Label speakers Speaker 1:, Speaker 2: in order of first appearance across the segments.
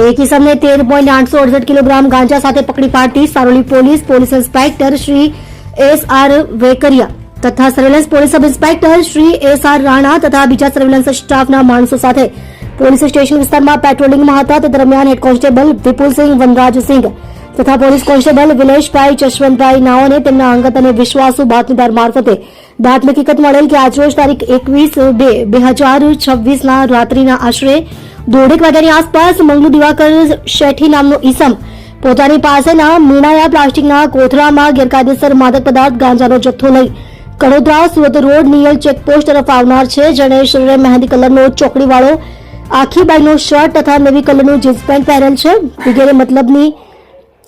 Speaker 1: એક ઇસમને 13.868 કિલોગ્રામ ગાંજા સાથે પકડી પાડતી Saroli police inspector Shri S.R. Vekariya તથા surveillance police sub inspector Shri S.R. Rana તથા બીજા સર્વેલન્સ સ્ટાફના માણસો સાથે પોલીસ સ્ટેશન વિસ્તારમાં પેટ્રોલિંગમાં હતા. તે દરમિયાન હેડ કોન્સ્ટેબલ વિપુલસિંહ વનરાજસિંહ તથા પોલીસ કોન્સ્ટેબલ વિલેશભાઈ જશવંતભાઈ નાઓને તેમના અંગત અને વિશ્વાસુ બાતમીદાર મારફતે બાતમી હકીકત મળેલ કે આજરોજ તારીખ 21/2/2026 રાત્રિના આશરે 1:30 વાગ્યાની આસપાસ મંગલુ દિવાકર શેઠી નામનો ઈસમ પોતાની પાસેના મીણાયા પ્લાસ્ટિકના કોથળામાં ગેરકાયદેસર માદક પદાર્થ ગાંજાનો જથ્થો લઈ કડોદરા સુરત રોડ નિયલ ચેકપોસ્ટ તરફ આવનાર છે. જેણે શરીરે મહેંદી કલરનો ચોકડીવાળો આખી બાઈનો શર્ટ તથા નેવી કલરનું જીન્સ પેન્ટ પહેરેલ છે. વગેરે મતલબની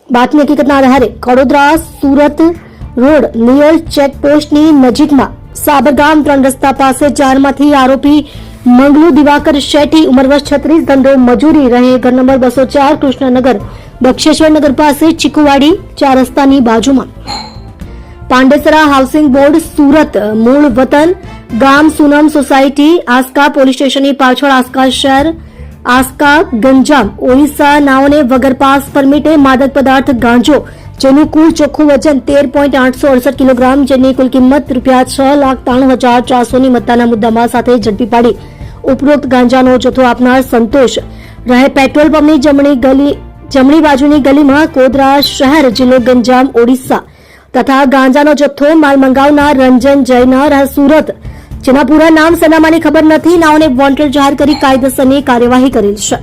Speaker 1: બાતમી હકીકતના આધારે કડોદરા સુરત રોડ નિયલ ચેકપોસ્ટની નજીકમાં સાબરગામ 3 રસ્તા પાસે 4 માંથી આરોપી મંગલુ દિવાકર શેઠી ઉંમર વર્ષ 36 ધંધો મજૂરી રહે ઘર નંબર 204 કૃષ્ણનગર દક્ષેશ્વર નગર પાસે ચીકુવાડી 4 રસ્તાની બાજુમાં પાંડેસરા હાઉસિંગ બોર્ડ સુરત મૂળ વતન ગામ સુનમ સોસાયટી આસ્કા પોલીસ સ્ટેશનની પાછળ આસ્કા શહેર આસ્કા ગંજામ ઓરિસ્સા નાઓને વગર પાસ પરમિટે માદક પદાર્થ ગાંજો જેનું કુલ ચોખ્ખું વજન 13.868 કિલોગ્રામ જેની કુલ કિંમત ₹6,93,400ની મત્તાના મુદ્દામાલ સાથે ઝડપી પાડી ઉપરોક્ત ગાંજાનો જથ્થો આપનાર સંતોષ રહે પેટ્રોલ પંપની જમણી બાજુની ગલીમાં કોદરા શહેર જિલ્લો ગંજામ ઓડિશા તથા ગાંજાનો જથ્થો માલ મંગાવનાર રંજન જયના રહે સુરત જેના પૂરા નામ સરનામાની ખબર નથી નાઓને વોન્ટેડ જાહેર કરી કાયદેસરની કાર્યવાહી કરેલ છે.